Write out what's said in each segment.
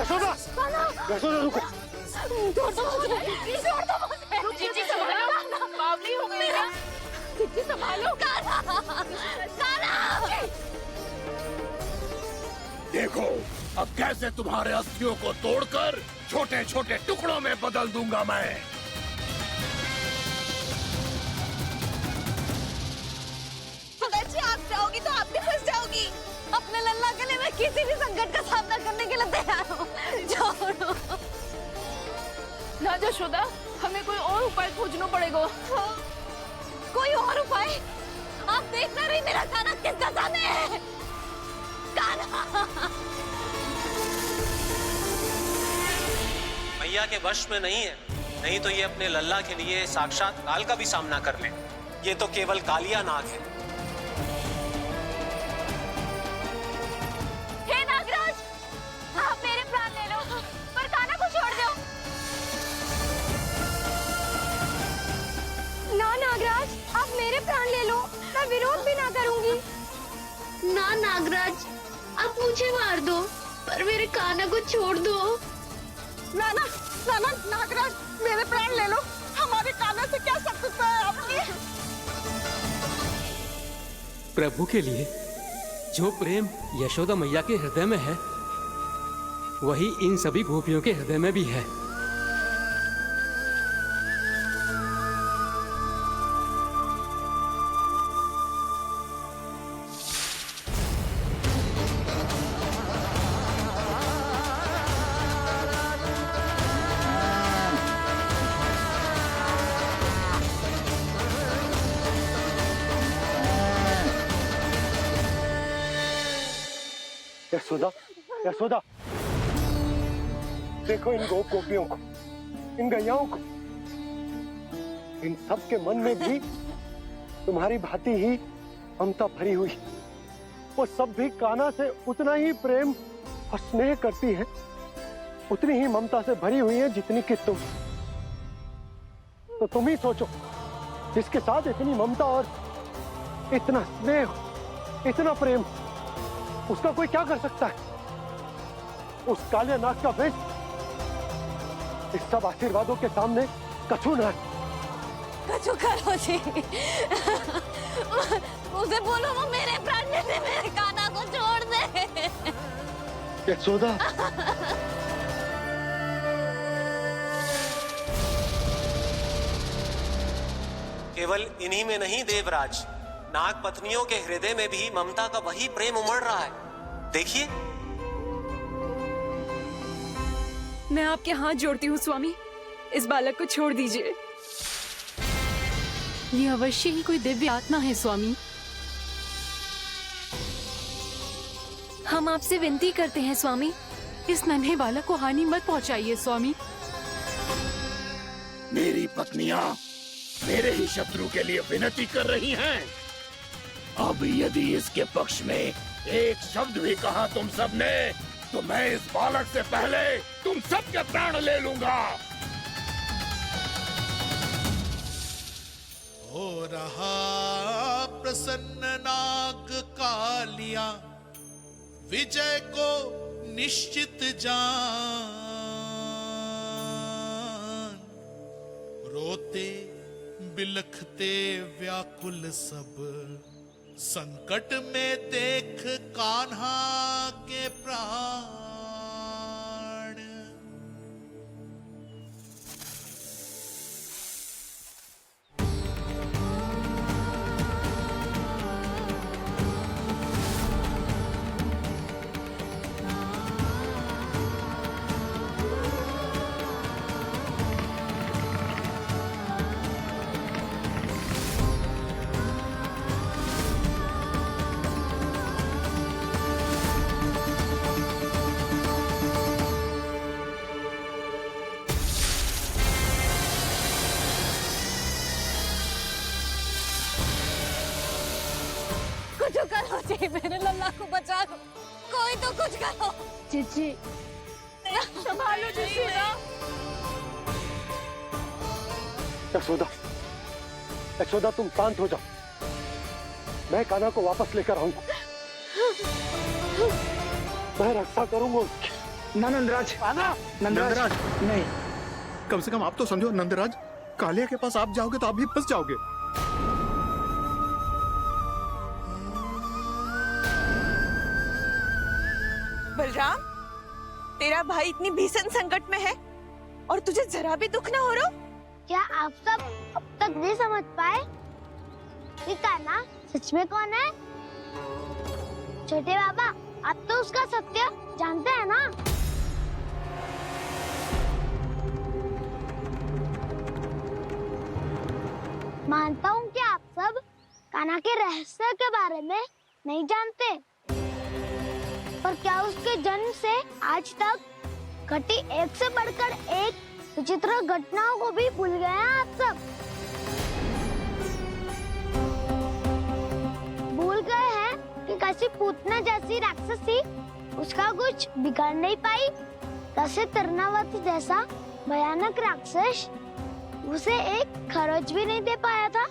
यशोदा, यशोदा रुको। छोड़ दो मुझे, छोड़ दो मुझे। जीजी संभालो, बावली हो गई क्या? जीजी संभालो। कान्हा, कान्हा। देखो अब कैसे तुम्हारे अस्थियों को तोड़कर छोटे छोटे टुकड़ों में बदल दूंगा मैं। अगर जी आप जाओगी तो आप भी फंस जाओगी। अपने लल्ला के लिए मैं किसी भी संकट का सामना करने के लिए तैयार हूँ। छोड़ो ना यशोदा, हमें कोई और उपाय खोजना पड़ेगा। हाँ, कोई और उपाय? आप देख ना रही मेरा कान्हा किसका सामने है? कान्हा मैया के वश में नहीं है, नहीं तो ये अपने लल्ला के लिए साक्षात काल का भी सामना कर ले। ये तो केवल कालिया नाग है। हे नागराज, आप मेरे प्राण ले लो पर कान्हा को छोड़ दो। ना नागराज, आप मेरे प्राण ले लो, मैं विरोध भी ना करूंगी। ना नागराज, आप मुझे मार दो पर मेरे कान्हा को छोड़ दो। ना ना ना ना नागराज, मेरे प्राण ले लो, हमारे कान्हा से क्या शत्रुता है आपकी? प्रभु के लिए जो प्रेम यशोदा मैया के हृदय में है, वही इन सभी गोपियों के हृदय में भी है। यशोदा, यशोदा, देखो इन गोपियों को, इन गैयाओं को, इन सब के मन में भी तुम्हारी भांति ही ममता भरी हुई। वो सब भी कान्हा से उतना ही प्रेम और स्नेह करती हैं, उतनी ही ममता से भरी हुई हैं जितनी कि तुम। तो तुम ही सोचो, जिसके साथ इतनी ममता और इतना स्नेह, इतना प्रेम, उसका कोई क्या कर सकता है? उस कालिया नाग का वेश इस सब आशीर्वादों के सामने कछु न है। कछु करो जी, उसे बोलो वो मेरे प्राण ले दे, मेरे कान्हा को छोड़ दे। यशोदा, केवल इन्हीं में नहीं देवराज, नाग पत्नियों के हृदय में भी ममता का वही प्रेम उमड़ रहा है। देखिए। मैं आपके हाथ जोड़ती हूँ स्वामी, इस बालक को छोड़ दीजिए। ये अवश्य ही कोई दिव्य आत्मा है स्वामी। हम आपसे विनती करते हैं स्वामी, इस नन्हे बालक को हानि मत पहुंचाइए स्वामी। मेरी पत्नियां मेरे ही शत्रु के लिए विनती कर रही हैं। अब यदि इसके पक्ष में एक शब्द भी कहा तुम सबने, तो मैं इस बालक से पहले तुम सबके प्राण ले लूंगा। हो रहा प्रसन्न नाग कालिया, विजय को निश्चित जान। रोते बिलखते व्याकुल सब, संकट में देख कान्हा के प्राण। कुछ करो जी, मेरे लल्ला को बचा लो, कोई तो कुछ करो। जीजी, संभालो यशोदा। यशोदा, यशोदा तुम शांत हो जाओ, मैं कान्हा को वापस लेकर आऊंगा। मैं रक्षा करूंगा उसकी। ना नंदराज, नंदराज नहीं। कम से कम आप तो समझो नंदराज, कालिया के पास आप जाओगे तो आप भी फंस जाओगे। बलराम, तेरा भाई इतनी भीषण संकट में है और तुझे जरा भी दुख ना हो रहा? क्या आप सब अब तक नहीं समझ पाए कि कान्हा सच में कौन है? छोटे बाबा, आप तो उसका सत्य जानते हैं ना? मानता हूँ कि आप सब कान्हा के रहस्य के बारे में नहीं जानते, पर क्या उसके जन्म से आज तक घटी एक से बढ़कर एक विचित्र घटनाओं को भी भूल गए हैं आप सब? भूल गए हैं कि कैसी पूतना जैसी राक्षसी उसका कुछ बिगाड़ नहीं पाई, कैसे तरनावती जैसा भयानक राक्षस उसे एक खरोच भी नहीं दे पाया था।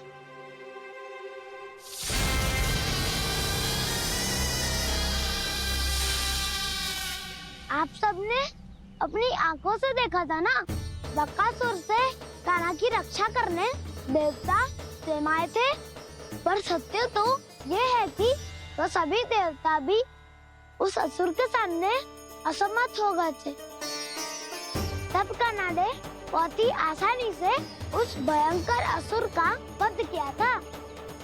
आप सबने अपनी आंखों से देखा था ना, बकासुर से कान्हा की रक्षा करने देवता स्वयं आए थे, पर सत्य तो ये है कि वो सभी देवता भी उस असुर के सामने असमर्थ हो गए थे। तब कान्हा ने बहुत ही आसानी से उस भयंकर असुर का वध किया था।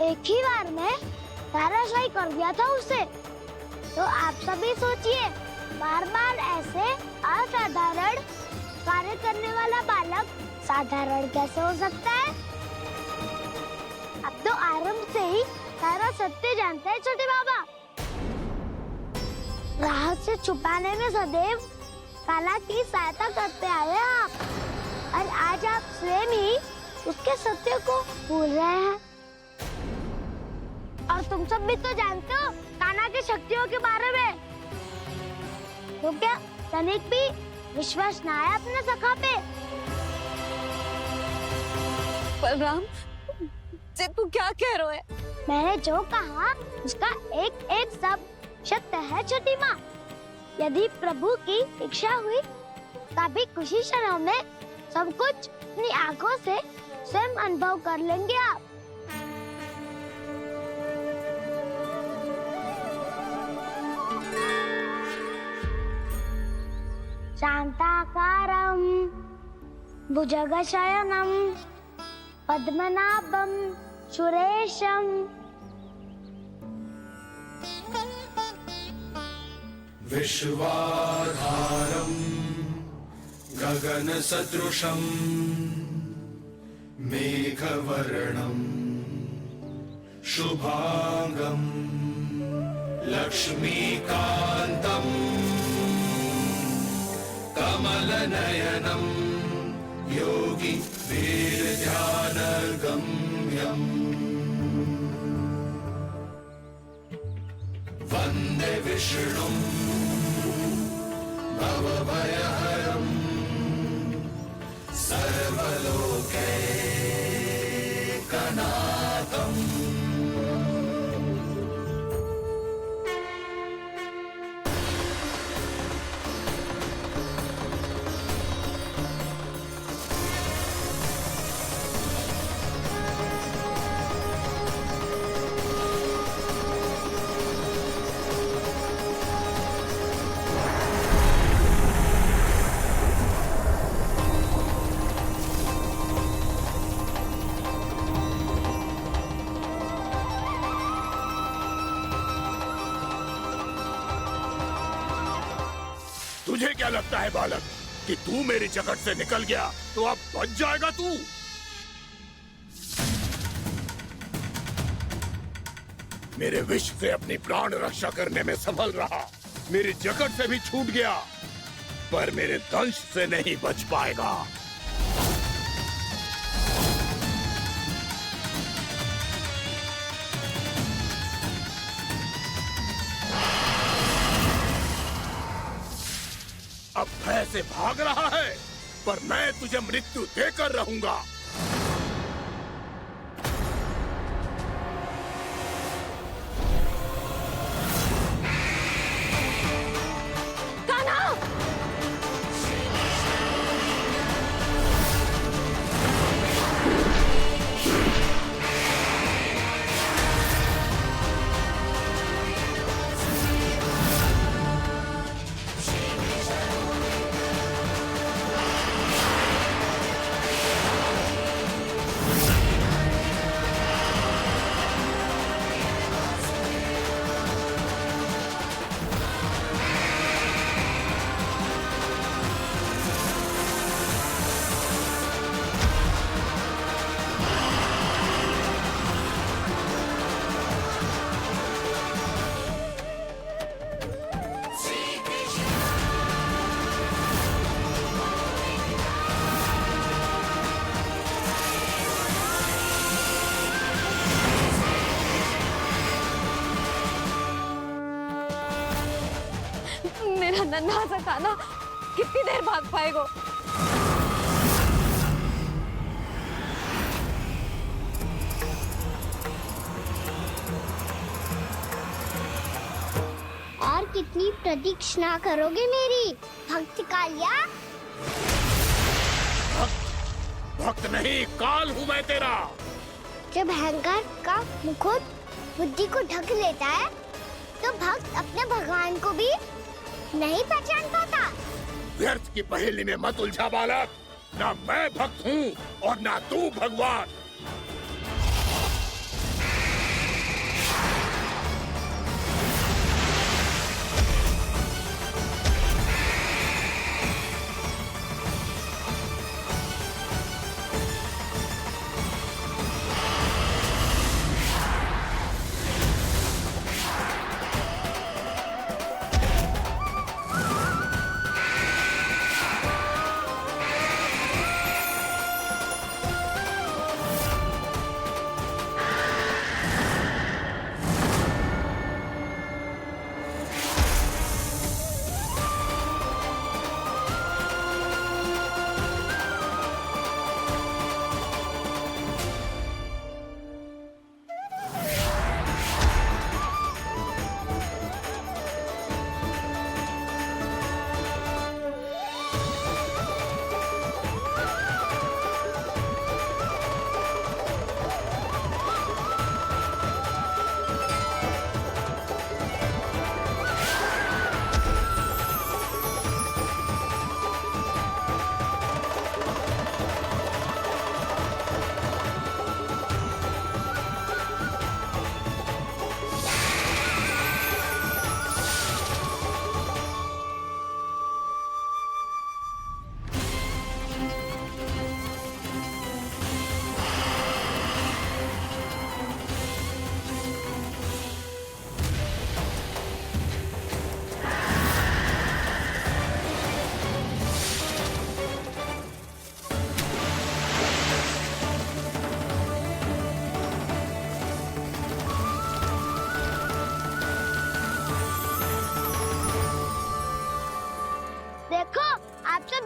एक ही बार में धराशायी कर दिया था उसे। तो आप सभी सोचिए, बार बार ऐसे असाधारण कार्य करने वाला बालक साधारण कैसे हो सकता है? अब तो आरंभ से ही सारा सत्य जानते हैं छोटे बाबा। रहस्य छुपाने में सदैव कान्हा की सहायता करते आए आप, और आज आप स्वयं ही उसके सत्य को भूल रहे हैं। और तुम सब भी तो जानते हो कान्हा की शक्तियों के बारे में, तो क्या तनिक भी विश्वास ना है अपने सखा पे? बलराम, जे तू क्या कह रहा है? मैंने जो कहा उसका एक एक शब्द सत्य है छोटी माँ। यदि प्रभु की इच्छा हुई तभी कुछ ही क्षणों में सब कुछ अपनी आंखों से स्वयं अनुभव कर लेंगे आप। शांताकारं भुजगशयनं पद्मनाभं सुरेशं विश्वाधारं गगनसदृशं मेघवर्णं शुभांगं लक्ष्मीकान्तं कमलनयनं योगी वीरध्यानगम्यं वन्दे विष्णुं भवभयहरं सर्वलोकैकनाथम्। तुझे क्या लगता है बालक कि तू मेरी जकड़ से निकल गया तो अब बच जाएगा तू? मेरे विष से अपनी प्राण रक्षा करने में सफल रहा, मेरी जकड़ से भी छूट गया, पर मेरे दंश से नहीं बच पाएगा। अब भय से भाग रहा है, पर मैं तुझे मृत्यु देकर रहूंगा। कान्हा! नन्हा सा कान्हा कितनी देर भाग पाएगा? और कितनी प्रतीक्षा करोगे मेरी भक्त कालिया? भक्त नहीं, काल हूँ मैं तेरा। जब अहंकार का मुकुट बुद्धि को ढक लेता है तो भक्त अपने भगवान को भी नहीं पहचान पाता। व्यर्थ की पहेली में मत उलझा बालक। ना मैं भक्त हूँ और ना तू भगवान।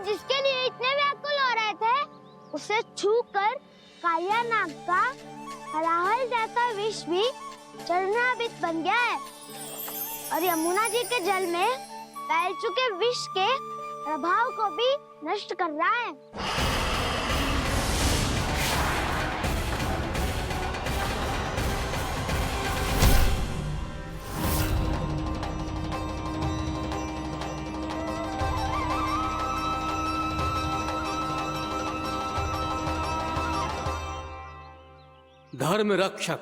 जिसके लिए इतने व्याकुल हो रहे थे उसे छूकर कालिया नाग का हलाहल जैसा विष भी चरणामृत बन गया है और यमुना जी के जल में फैल चुके विष के प्रभाव को भी नष्ट कर रहा है। धर्म रक्षक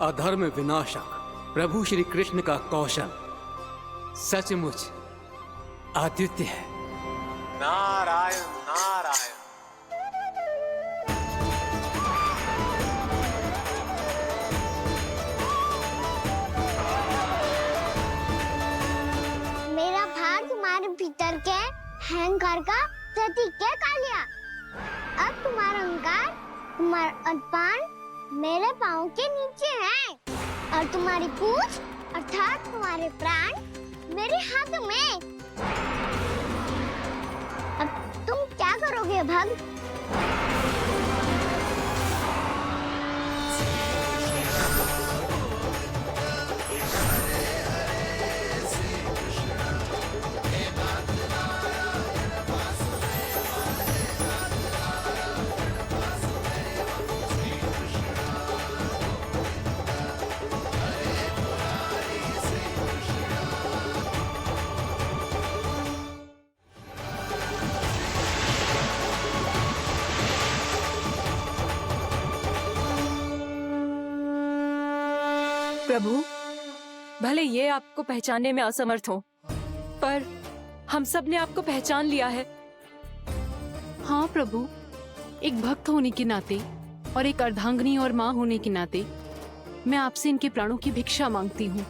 अधर्म विनाशक प्रभु श्री कृष्ण का कौशल सचमुच अद्वितीय है। नारायण नारायण। मेरा भार तुम्हारे भीतर के अहंकार का प्रतीक है कालिया। अब तुम्हारा अहंकार, तुम्हारा अभिमान मेरे पाँव के नीचे है और तुम्हारी पूंछ अर्थात तुम्हारे प्राण मेरे हाथ में। अब तुम क्या करोगे भक्त? प्रभु, भले ये आपको पहचानने में असमर्थ हो, पर हम सब ने आपको पहचान लिया है। हाँ प्रभु, एक भक्त होने के नाते और एक अर्धांगिनी और माँ होने के नाते मैं आपसे इनके प्राणों की भिक्षा मांगती हूँ।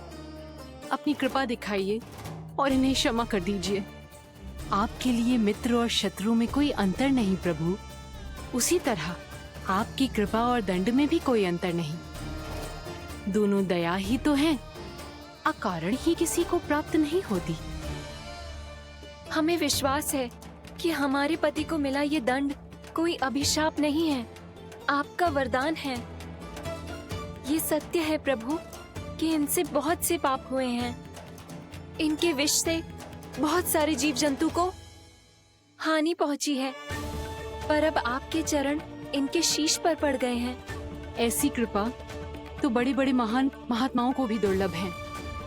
अपनी कृपा दिखाइए और इन्हें क्षमा कर दीजिए। आपके लिए मित्र और शत्रु में कोई अंतर नहीं प्रभु, उसी तरह आपकी कृपा और दंड में भी कोई अंतर नहीं। दोनों दया ही तो हैं, अकारण ही किसी को प्राप्त नहीं होती। हमें विश्वास है कि हमारे पति को मिला ये दंड कोई अभिशाप नहीं है, आपका वरदान है। ये सत्य है प्रभु कि इनसे बहुत से पाप हुए हैं। इनके विष से बहुत सारे जीव जंतु को हानि पहुंची है, पर अब आपके चरण इनके शीश पर पड़ गए हैं। ऐसी कृपा तो बड़े बड़े महान महात्माओं को भी दुर्लभ है,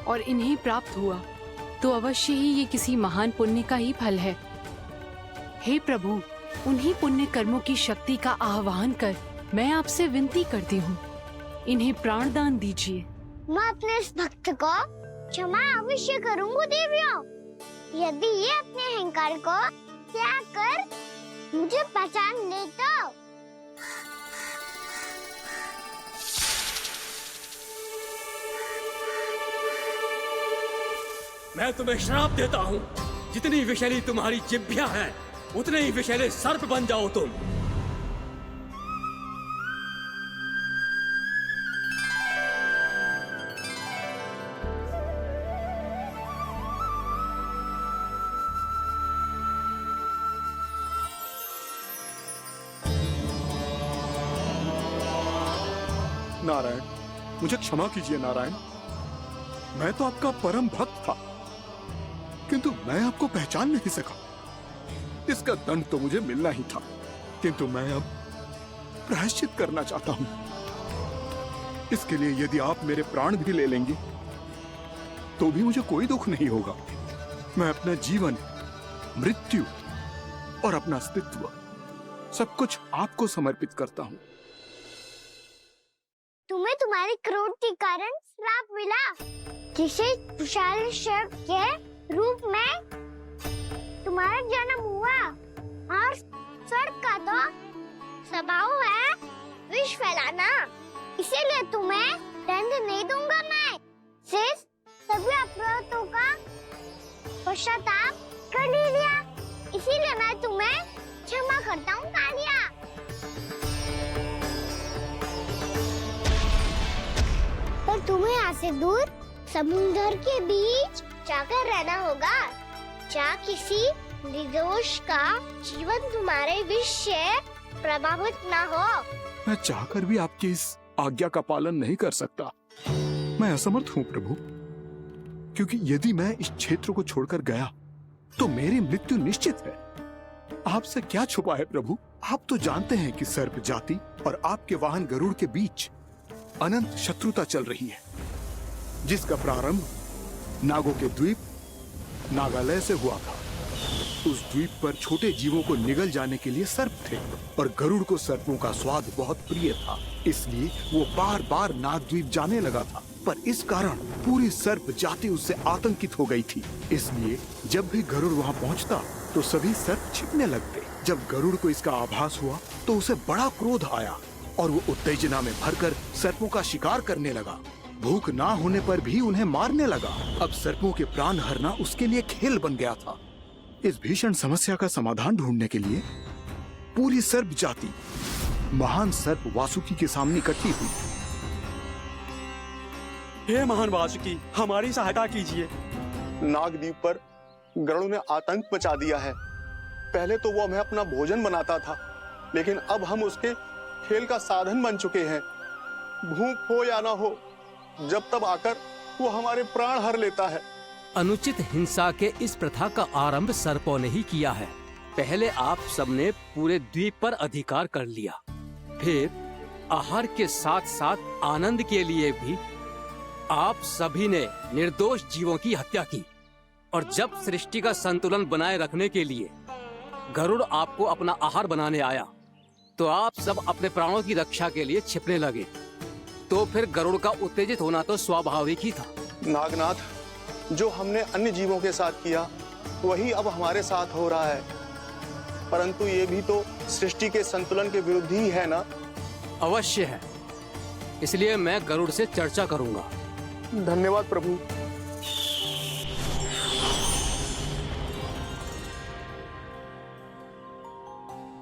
और इन्हें प्राप्त हुआ तो अवश्य ही ये किसी महान पुण्य का ही फल है। हे प्रभु, उन्हीं पुण्य कर्मों की शक्ति का आह्वान कर मैं आपसे विनती करती हूँ, इन्हें प्राण दान दीजिए। मैं अपने इस भक्त को क्षमा अवश्य करूंगा देवियों, यदि ये अपने अहंकार को त्याग कर मुझे पहचान ले तो। मैं तुम्हें श्राप देता हूँ, जितनी विषैली तुम्हारी जिह्वा है उतने ही विषैले सर्प बन जाओ तुम। नारायण, मुझे क्षमा कीजिए नारायण। मैं तो आपका परम भक्त था, किंतु मैं आपको पहचान नहीं सका। इसका दंड तो मुझे मिलना ही था, किंतु मैं अब प्रायश्चित करना चाहता हूं। इसके लिए यदि आप मेरे प्राण भी ले लेंगे तो भी मुझे कोई दुख नहीं होगा। मैं अपना जीवन, मृत्यु और अपना अस्तित्व सब कुछ आपको समर्पित करता हूं। तुम्हें तुम्हारी क्रोध के कारण श्राप मिला, जिसे विशाल सर्प के रूप में तुम्हारा जन्म हुआ, और सर्प का तो स्वभाव है विष फैलाना, इसीलिए तुम्हें दंड नहीं दूंगा मैं। सिर्फ सभी अपराधों का पश्चाताप कर लिया, इसीलिए मैं तुम्हें क्षमा करता हूँ कालिया। पर तुम्हें यहाँ से दूर समुद्र के बीच जाकर रहना होगा, जहाँ किसी निर्दोष का जीवन तुम्हारे विष से प्रभावित न हो। मैं चाहकर भी आपकी इस आज्ञा का पालन नहीं कर सकता। मैं असमर्थ हूँ प्रभु, क्योंकि यदि मैं इस क्षेत्र को छोड़कर गया तो मेरी मृत्यु निश्चित है। आपसे क्या छुपा है प्रभु? आप तो जानते हैं कि सर्प जाति और आपके वाहन गरुड़ के बीच अनंत शत्रुता चल रही है, जिसका प्रारंभ नागों के द्वीप नागालय से हुआ था। उस द्वीप पर छोटे जीवों को निगल जाने के लिए सर्प थे, और गरुड़ को सर्पों का स्वाद बहुत प्रिय था, इसलिए वो बार बार नागद्वीप जाने लगा था। पर इस कारण पूरी सर्प जाति उससे आतंकित हो गई थी। इसलिए जब भी गरुड़ वहाँ पहुँचता तो सभी सर्प छिपने लगते। जब गरुड़ को इसका आभास हुआ तो उसे बड़ा क्रोध आया, और वो उत्तेजना में भरकर सर्पों का शिकार करने लगा। भूख ना होने पर भी उन्हें मारने लगा। अब सर्पों के प्राण हरना उसके लिए खेल बन गया था। इस भीषण समस्या का समाधान ढूंढने के लिए पूरी सर्प जाति महान सर्प वासुकी के सामने इकट्ठी हुई। हे महान वासुकी, हमारी सहायता कीजिए। नागद्वीप पर गरुड़ ने आतंक मचा दिया है। पहले तो वो हमें अपना भोजन बनाता था, लेकिन अब हम उसके खेल का साधन बन चुके हैं। भूख हो या ना हो, जब तब आकर वो हमारे प्राण हर लेता है। अनुचित हिंसा के इस प्रथा का आरंभ सर्पों ने ही किया है। पहले आप सबने पूरे द्वीप पर अधिकार कर लिया, फिर आहार के साथ साथ आनंद के लिए भी आप सभी ने निर्दोष जीवों की हत्या की। और जब सृष्टि का संतुलन बनाए रखने के लिए गरुड़ आपको अपना आहार बनाने आया, तो आप सब अपने प्राणों की रक्षा के लिए छिपने लगे। तो फिर गरुड़ का उत्तेजित होना तो स्वाभाविक ही था। नागनाथ, जो हमने अन्य जीवों के साथ किया वही अब हमारे साथ हो रहा है, परंतु ये भी तो सृष्टि के संतुलन के विरुद्ध ही है ना? अवश्य है, इसलिए मैं गरुड़ से चर्चा करूंगा। धन्यवाद प्रभु।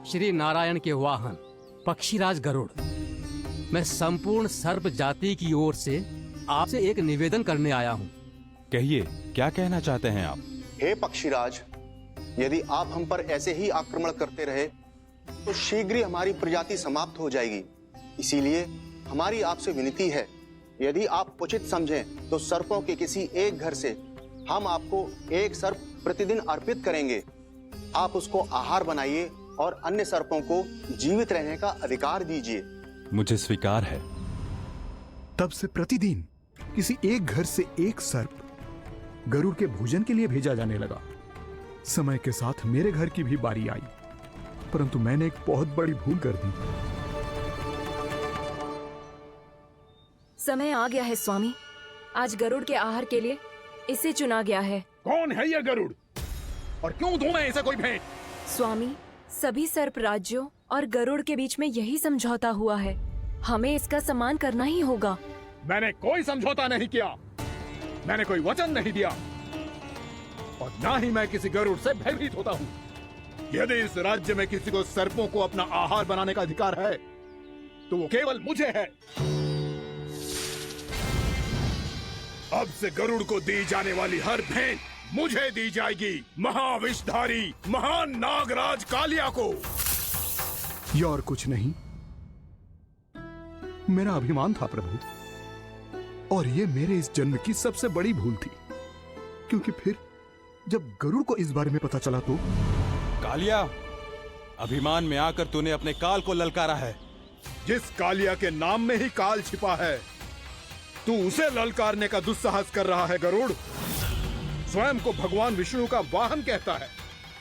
श्री नारायण के वाहन पक्षीराज गरुड़, मैं संपूर्ण सर्प जाति की ओर से आपसे एक निवेदन करने आया हूँ। कहिए, क्या कहना चाहते हैं आप? हे पक्षीराज, यदि आप हम पर ऐसे ही आक्रमण करते रहे तो शीघ्र ही हमारी प्रजाति समाप्त हो जाएगी। इसीलिए हमारी आपसे विनती है, यदि आप उचित समझें तो सर्पों के किसी एक घर से हम आपको एक सर्प प्रतिदिन अर्पित करेंगे। आप उसको आहार बनाइए और अन्य सर्पों को जीवित रहने का अधिकार दीजिए। मुझे स्वीकार है। तब से प्रतिदिन किसी एक घर से एक सर्प गरुड़ के भोजन के लिए भेजा जाने लगा। समय के साथ मेरे घर की भी बारी आई, परंतु मैंने एक बहुत बड़ी भूल कर दी। समय आ गया है स्वामी, आज गरुड़ के आहार के लिए इसे चुना गया है। कौन है यह गरुड़ और क्यों दूं मैं इसे कोई भेंट? स्वामी, सभी सर्प राज्यों और गरुड़ के बीच में यही समझौता हुआ है, हमें इसका सम्मान करना ही होगा। मैंने कोई समझौता नहीं किया, मैंने कोई वचन नहीं दिया और ना ही मैं किसी गरुड़ से भयभीत होता हूँ। यदि इस राज्य में किसी को सर्पों को अपना आहार बनाने का अधिकार है तो वो केवल मुझे है। अब से गरुड़ को दी जाने वाली हर भेंट मुझे दी जाएगी, महाविषधारी महान नागराज कालिया को। यह और कुछ नहीं, मेरा अभिमान था प्रभु, और ये मेरे इस जन्म की सबसे बड़ी भूल थी, क्योंकि फिर जब गरुड़ को इस बारे में पता चला तो। कालिया, अभिमान में आकर तूने अपने काल को ललकारा है। जिस कालिया के नाम में ही काल छिपा है, तू उसे ललकारने का दुस्साहस कर रहा है गरुड़। स्वयं को भगवान विष्णु का वाहन कहता है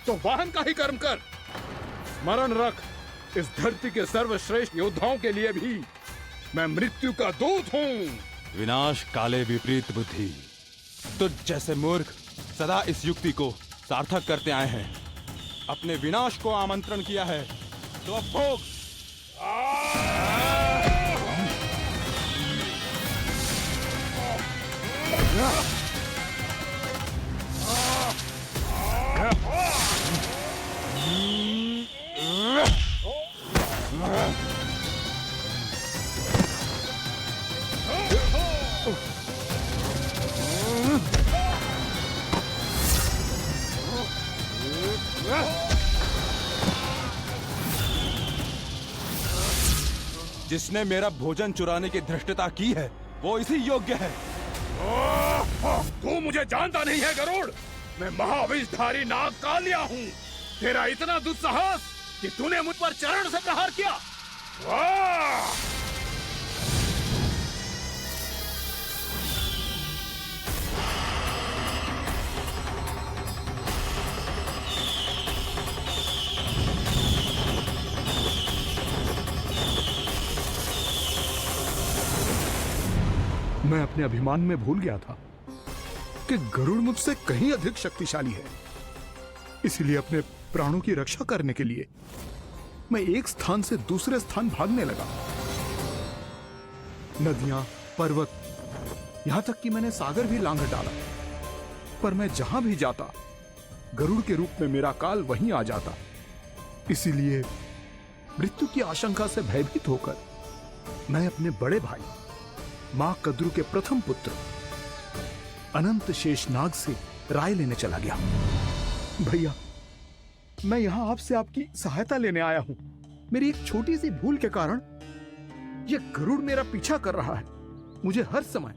तो वाहन का ही कर्म कर। स्मरण रख, इस धरती के सर्वश्रेष्ठ योद्धाओं के लिए भी मैं मृत्यु का दूत हूँ। विनाश काले विपरीत बुद्धि। तुझ जैसे मूर्ख सदा इस युक्ति को सार्थक करते आए हैं। अपने विनाश को आमंत्रण किया है तो अब भोग। जिसने मेरा भोजन चुराने की धृष्टता की है वो इसी योग्य है। तू मुझे जानता नहीं है गरुड़, मैं महाविषधारी नाग कालिया हूँ। तेरा इतना दुस्साहस कि तूने मुझ पर चरण से प्रहार किया। वाह! मैं अपने अभिमान में भूल गया था कि गरुड़ मुझसे कहीं अधिक शक्तिशाली है। इसलिए अपने प्राणों की रक्षा करने के लिए मैं एक स्थान से दूसरे स्थान भागने लगा। नदियां, पर्वत, यहां तक कि मैंने सागर भी लांघ डाला, पर मैं जहां भी जाता गरुड़ के रूप में मेरा काल वहीं आ जाता। इसीलिए मृत्यु की आशंका से भयभीत होकर मैं अपने बड़े भाई मां कद्रू के प्रथम पुत्र अनंत शेषनाग से राय लेने चला गया। भैया, मैं यहां आपसे आपकी सहायता लेने आया हूं। मेरी एक छोटी सी भूल के कारण यह गरुड़ मेरा पीछा कर रहा है, मुझे हर समय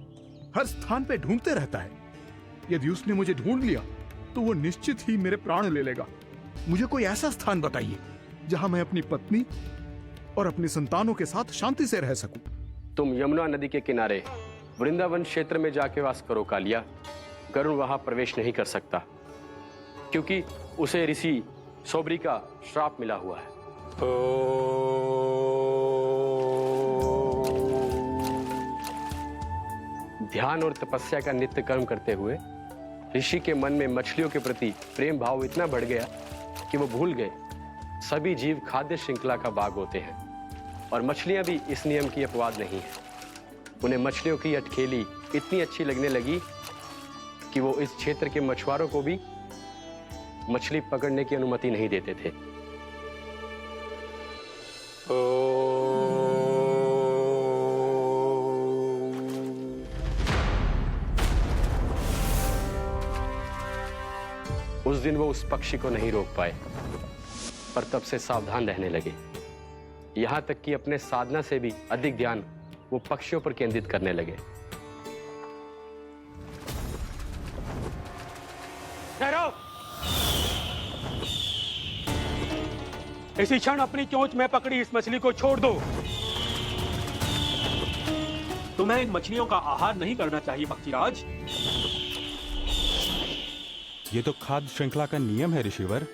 हर स्थान पे ढूंढते रहता है। यदि उसने मुझे ढूंढ लिया तो वो निश्चित ही मेरे प्राण ले लेगा। मुझे कोई ऐसा स्थान बताइए जहां मैं अपनी पत्नी और अपनी संतानों के साथ शांति से रह सकूं। तुम यमुना नदी के किनारे वृंदावन क्षेत्र में जाके वास करो कालिया। गरुड़ वहां प्रवेश नहीं कर सकता क्योंकि उसे ऋषि सोबरी का श्राप मिला हुआ है। ध्यान और तपस्या का नित्य कर्म करते हुए ऋषि के मन में मछलियों के प्रति प्रेम भाव इतना बढ़ गया कि वो भूल गए सभी जीव खाद्य श्रृंखला का भाग होते हैं और मछलियां भी इस नियम की अपवाद नहीं है। उन्हें मछलियों की अटखेली इतनी अच्छी लगने लगी कि वो इस क्षेत्र के मछुआरों को भी मछली पकड़ने की अनुमति नहीं देते थे। उस दिन वो उस पक्षी को नहीं रोक पाए, पर तब से सावधान रहने लगे। यहां तक कि अपने साधना से भी अधिक ध्यान वो पक्षियों पर केंद्रित करने लगे। ठहरो! इसी क्षण अपनी चोंच में पकड़ी इस मछली को छोड़ दो। तुम्हें इन मछलियों का आहार नहीं करना चाहिए पक्षीराज। ये तो खाद्य श्रृंखला का नियम है ऋषिवर।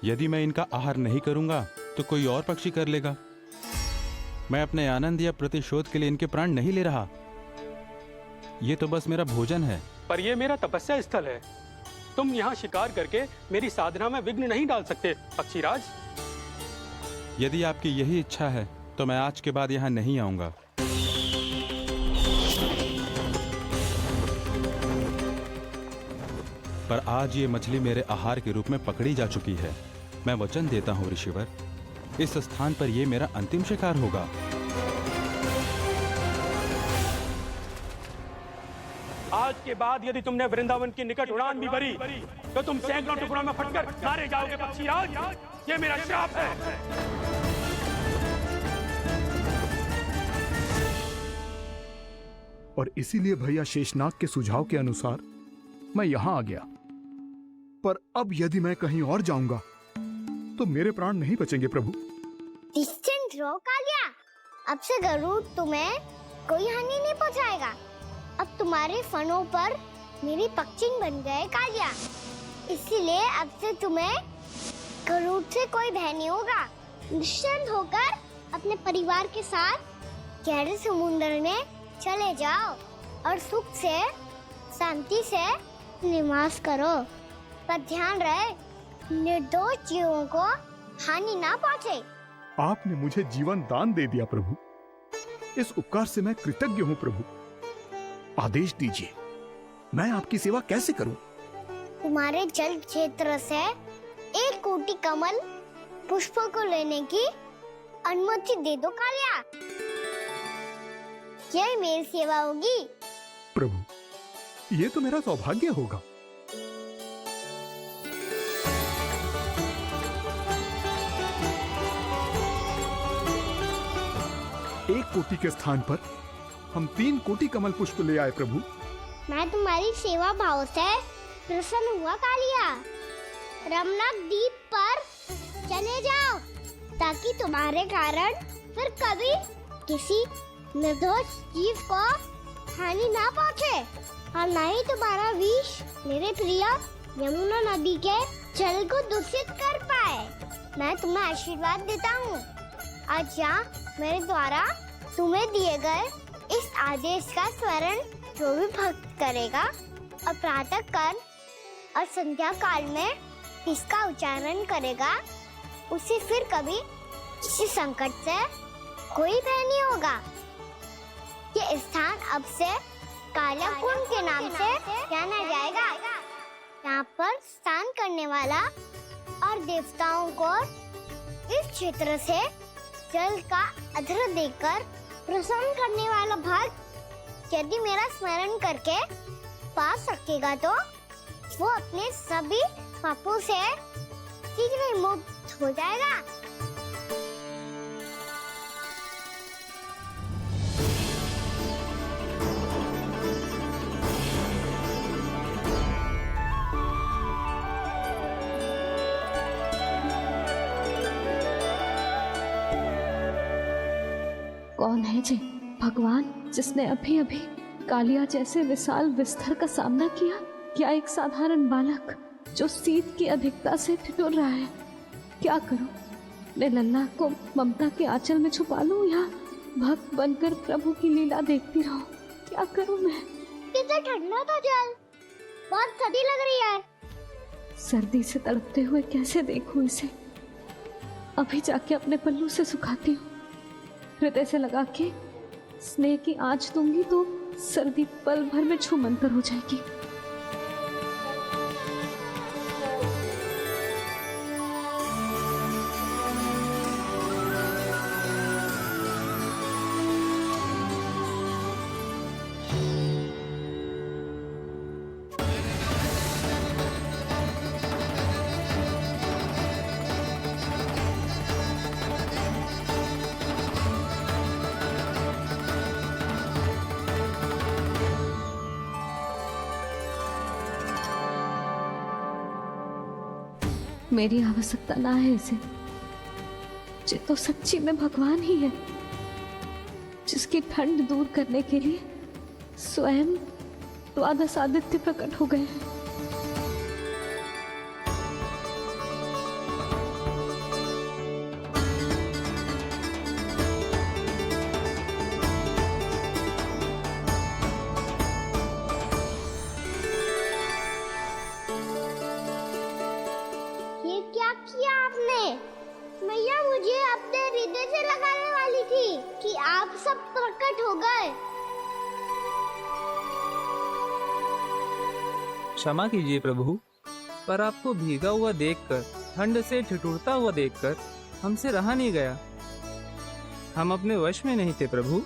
यदि मैं इनका आहार नहीं करूंगा तो कोई और पक्षी कर लेगा। मैं अपने आनंद या प्रतिशोध के लिए इनके प्राण नहीं ले रहा। ये तो बस मेरा भोजन है। पर यह मेरा तपस्या स्थल है। तुम यहाँ शिकार करके मेरी साधना में विघ्न नहीं डाल सकते पक्षीराज। यदि आपकी यही इच्छा है तो मैं आज के बाद यहाँ नहीं आऊंगा। पर आज ये मछली मेरे आहार के रूप में पकड़ी जा चुकी है। मैं वचन देता हूँ ऋषिवर, इस स्थान पर यह मेरा अंतिम शिकार होगा। आज के बाद यदि तुमने वृंदावन के निकट उड़ान भी भरी तो तुम सैकड़ों टुकड़ों में फटकर मारे जाओगे पक्षीराज। ये मेरा श्राप है। और इसीलिए भैया शेषनाग के सुझाव के अनुसार मैं यहां आ गया। पर अब यदि मैं कहीं और जाऊंगा तो मेरे प्राण नहीं बचेंगे प्रभु। निश्चिंत रहो कालिया, अब से गरुड़ तुम्हें कोई हानि नहीं पहुंचाएगा। अब तुम्हारे फनों पर मेरी पक्षिंग बन गए कालिया, इसीलिए अब से तुम्हें गरुड़ से कोई भय नहीं होगा। निश्चिंत होकर अपने परिवार के साथ गहरे समुद्र में चले जाओ और सुख से शांति से निवास करो। पर ध्यान रहे निर्दोष जीवों को हानि ना पहुंचे। आपने मुझे जीवन दान दे दिया प्रभु, इस उपकार से मैं कृतज्ञ हूँ प्रभु। आदेश दीजिए, मैं आपकी सेवा कैसे करूं? तुम्हारे जल क्षेत्र से 1 कोटि कमल पुष्पों को लेने की अनुमति दे दो कालिया। यह मेरी सेवा होगी। प्रभु, ये तो मेरा सौभाग्य होगा। एक कोटि के स्थान पर हम 3 कोटि कमल पुष्प ले आए प्रभु। मैं तुम्हारी सेवा भाव से प्रसन्न हुआ कालिया। रमनाथ द्वीप पर चले जाओ ताकि तुम्हारे कारण फिर कभी किसी निर्दोष जीव को हानि ना पहुंचे और न ही तुम्हारा विष मेरे प्रिय यमुना नदी के जल को दूषित कर पाए। मैं तुम्हें आशीर्वाद देता हूँ। आज यहाँ मेरे द्वारा तुम्हें दिए गए इस आदेश का स्मरण जो भी भक्त करेगा और प्रातः काल और संध्या काल में इसका उच्चारण करेगा, उसे फिर कभी किसी संकट से कोई भय नहीं होगा। ये स्थान अब से काला कुंड के नाम से जाना जाएगा। यहाँ पर स्नान करने वाला और देवताओं को इस क्षेत्र से जल का अधर देकर प्रसन्न करने वाला भक्त यदि मेरा स्मरण करके पास रखेगा तो वो अपने सभी पापों से शीघ्र ही मुक्त हो जाएगा। कौन है जी भगवान जिसने अभी अभी कालिया जैसे विशाल विस्तर का सामना किया, या एक साधारण बालक जो शीत की अधिकता से ठिठुर रहा है? क्या करूं? मैं लल्ला को ममता के आंचल में छुपा लूं या भक्त बनकर प्रभु की लीला देखती रहूं? क्या करूं मैं? कितना ठंडा था जल, बहुत सर्दी लग रही है। सर्दी से तड़पते हुए कैसे देखूं इसे? अभी जाके अपने पल्लू से सुखाती हूँ। हृदय से लगा के स्नेह की आंच दूंगी तो सर्दी पल भर में छूमंतर हो जाएगी। मेरी आवश्यकता ना है इसे। ये तो सच्ची में भगवान ही है, जिसकी ठंड दूर करने के लिए स्वयं द्वादश आदित्य प्रकट हो गए हैं। ये क्या किया आपने? मैया मुझे अपने हृदय से लगाने वाली थी कि आप सब प्रकट हो गए। क्षमा कीजिए प्रभु, पर आपको भीगा हुआ देखकर, ठंड से ठिठुरता हुआ देखकर हमसे रहा नहीं गया। हम अपने वश में नहीं थे प्रभु।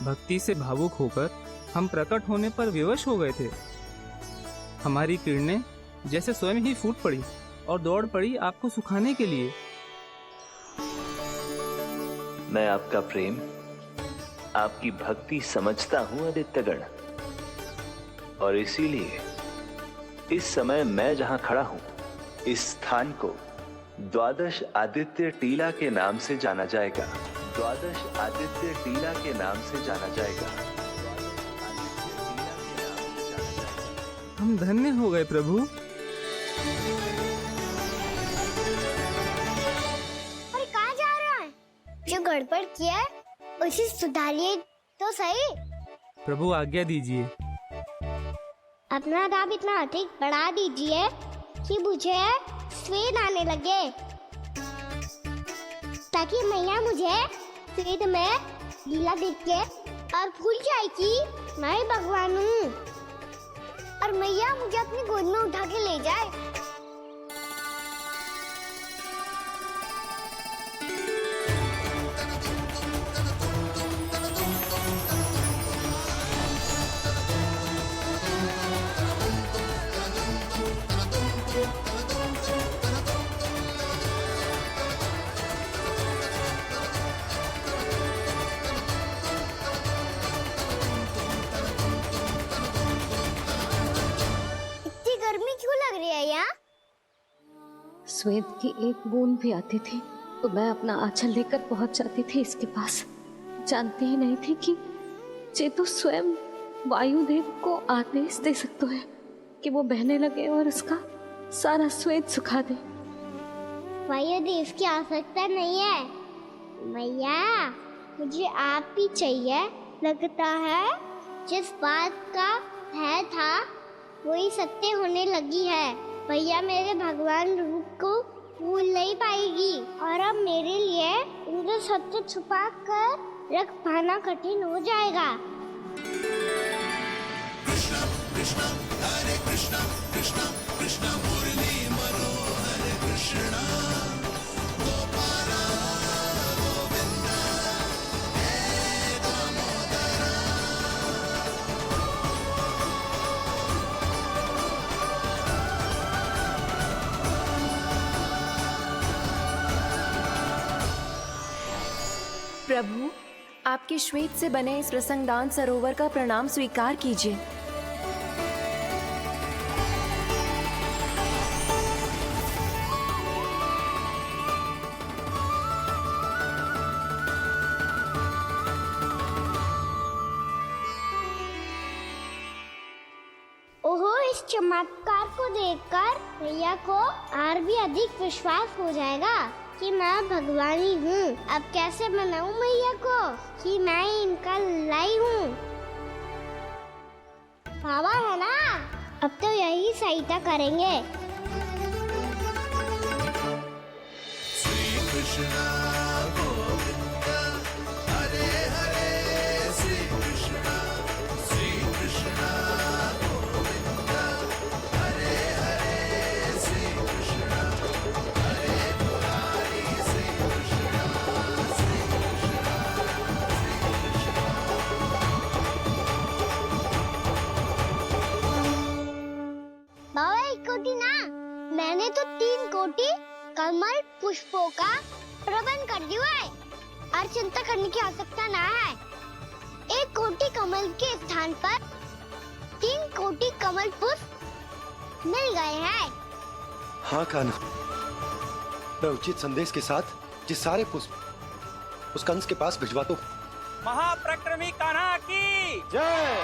भक्ति से भावुक होकर हम प्रकट होने पर विवश हो गए थे। हमारी किरणें जैसे स्वयं ही फूट पड़ी और दौड़ पड़ी आपको सुखाने के लिए। मैं आपका प्रेम, आपकी भक्ति समझता हूं आदित्यगण, और इसीलिए इस समय मैं जहां खड़ा हूं, इस स्थान को द्वादश आदित्य टीला के नाम से जाना जाएगा। द्वादश आदित्य टीला के नाम से जाना जाएगा। हम धन्य हो गए प्रभु। अरे कहाँ जा रहा है? जो गड़बड़ किया है उसे सुधारिए तो सही। प्रभु आज्ञा दीजिए। अपना दाम इतना अधिक बढ़ा दीजिए कि मुझे स्वेद आने लगे, ताकि मैया मुझे स्वेद में लीला देख के और भूल जाए कि मैं भगवान हूँ, और मैया मुझे अपनी गोद में उठा के ले जाए। श्वेत की एक बूंद भी आती थी तो मैं अपना आंचल लेकर पहुंच जाती थी इसके पास। जानती ही नहीं थी कि चेतु स्वयं वायुदेव को आदेश दे सकते हैं कि वो बहने लगे और उसका सारा श्वेत सुखा दे। वायुदेव की आवश्यकता नहीं है मैया, मुझे आप ही चाहिए। लगता है जिस बात का भय था वही सत्य होने लगी है। भैया मेरे भगवान रूप को भूल नहीं पाएगी, और अब मेरे लिए उनके सत्य छुपा कर रख पाना कठिन हो जाएगा। कृष्णा कृष्णा हरे कृष्णा कृष्णा कृष्णा मुरली मनोहर कृष्णा गोपाला गोविंदा हे दामोदरा। प्रभु, आपके श्वेत से बने इस प्रसंगदान सरोवर का प्रणाम स्वीकार कीजिए। ओहो, इस चमत्कार को देखकर भैया को और भी अधिक विश्वास हो जाएगा कि मैं भगवान ही हूँ। अब कैसे मनाऊं मैया को कि मैं इनका लाई हूँ। बाबा है ना, अब तो यही सहायता करेंगे। श्री कृष्णा गोविंदा हरे हरे श्री कृष्णा गोविंदा हरे हरे श्री कृष्णा हरे मुरारी श्री कृष्णा बाबा एक कोटि ना, मैंने तो 3 कोटि कमल पुष्पों का प्रबंध कर दिया है और चिंता करने की आवश्यकता ना है। 1 कोटि कमल के स्थान पर 3 कोटि कमल पुष्प मिल गए हैं। हाँ कान्हा, मैं उचित संदेश के साथ ये सारे पुष्प उस कंस के पास भिजवाता हूँ। महाप्रक्रमी कान्हा की जय।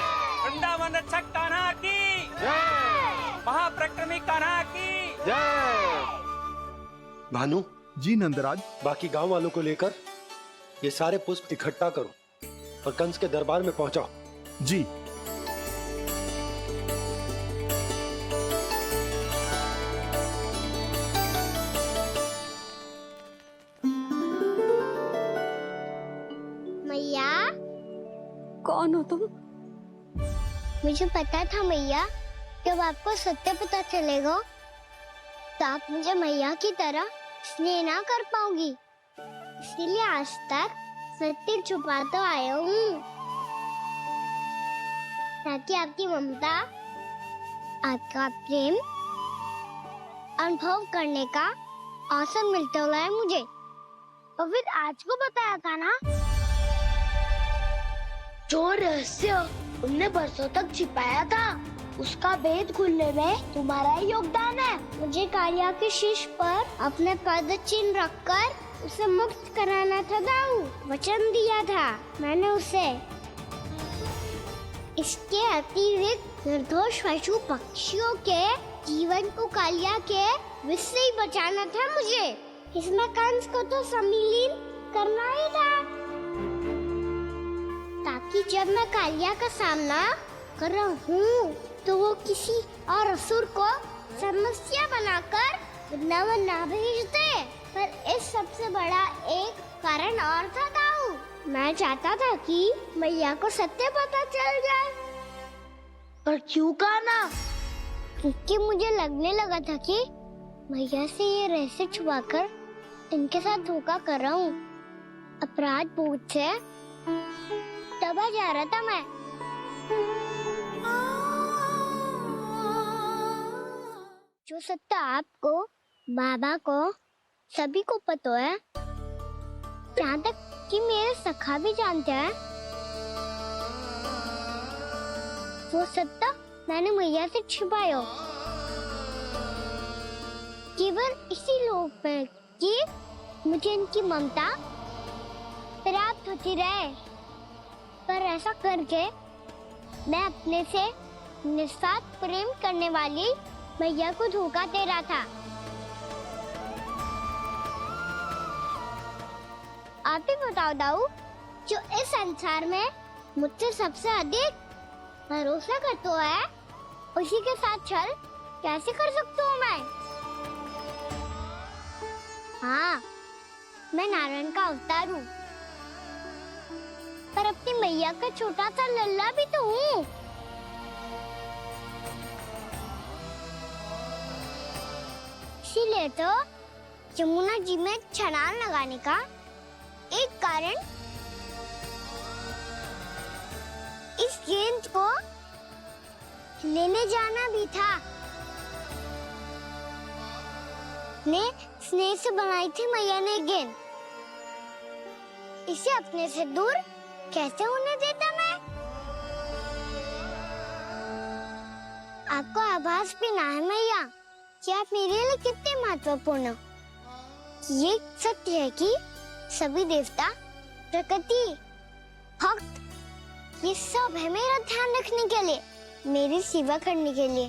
वृंदावन रक्षक कान्हा की जय। महाप्रक्रमी कान्हा की जय। भानु जी नंदराज। बाकी गांव वालों को लेकर ये सारे पुष्प इकट्ठा करो और कंस के दरबार में पहुंचाओ। जी। मैया। कौन हो तुम? मुझे पता था मैया, जब आपको सत्य पता चलेगा तो आप मुझे मैया की तरह स्नेह ना कर पाओगी, इसीलिए आज तक सत्य छुपाता आया हूँ, ताकि आपकी ममता, आपका प्रेम अनुभव करने का अवसर मिलता हुआ मुझे। और फिर आज को बताया था ना, जो रहस्य तुमने बरसों तक छिपाया था, उसका भेद खुलने में तुम्हारा ही योगदान है। मुझे कालिया के शीश पर अपने पद चिन्ह रखकर उसे मुक्त कराना था दाऊ, वचन दिया था मैंने उसे। इसके अतिरिक्त निर्दोष पशु पक्षियों के जीवन को कालिया के विष से ही बचाना था मुझे। इसमें कंस को तो सम्मिलित करना ही था, ताकि जब मैं कालिया का सामना कर रहा हूँ तो वो किसी और असुर को समस्या बनाकर वृंदावन ना भेज दे। पर इस सबसे बड़ा एक कारण और था दाऊ, मैं चाहता था कि मैया को सत्य पता चल जाए। पर क्यों कहा ना? क्योंकि मुझे लगने लगा था कि मैया से ये रहस्य छुपाकर इनके साथ धोखा कर रहा हूँ। अपराध बोध से दबा जा रहा था मैं। जो सत्य आपको, बाबा को, सभी को पता है, यहाँ तक कि मेरे सखा भी जानते हैं, वो सत्य मैंने मैया से छिपाया केवल इसी लोक में कि मुझे इनकी ममता प्राप्त होती रहे। पर ऐसा करके मैं अपने से निस्वार्थ प्रेम करने वाली मैया को धोखा दे रहा था। आप ही बताओ दाऊ, जो इस संसार में मुझसे सबसे अधिक भरोसा करता है, उसी के साथ छल कैसे कर सकता हूँ मैं? हाँ, मैं नारायण का अवतार हूँ, पर अपनी मैया का छोटा सा लल्ला भी तो हूँ। इसीलिए तो यमुना जी में छलांग लगाने का एक कारण इस गेंद को लेने जाना भी था। ने स्नेह से बनाई थी मैया ने गेंद, इसे अपने से दूर कैसे होने देता मैं? आपको आभास भी ना है मैया कि आप मेरे लिए कितने महत्वपूर्ण हो। ये सत्य है कि सभी देवता, प्रकृति, भक्त, ये सब है मेरा ध्यान रखने के लिए, मेरी सेवा करने के लिए।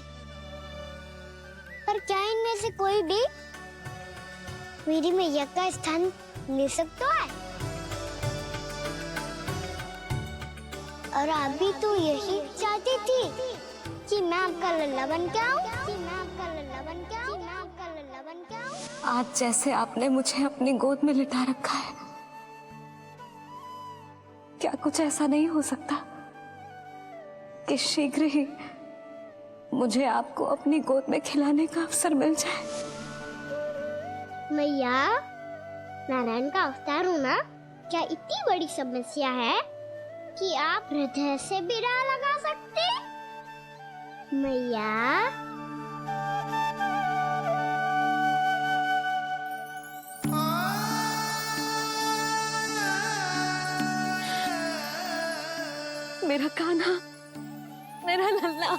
पर क्या इनमें से कोई भी मेरी मैया का स्थान ले सकता है? और आप भी तो यही चाहती थी कि मैं आपका लल्ला बन के आऊं, कि मैं आपका लल्ला बन के आऊं, कि मैं आपका लल्ला बन के आऊं। आज जैसे आपने मुझे अपनी गोद में लिटा रखा है, क्या कुछ ऐसा नहीं हो सकता कि शीघ्र ही मुझे आपको अपनी गोद में खिलाने का अवसर मिल जाए? मैया, नारायण का अवतार होना क्या इतनी बड़ी समस्या है कि आप हृदय से भी राह लगा सकते? मैया, मेरा कान्हा, मेरा लल्ला।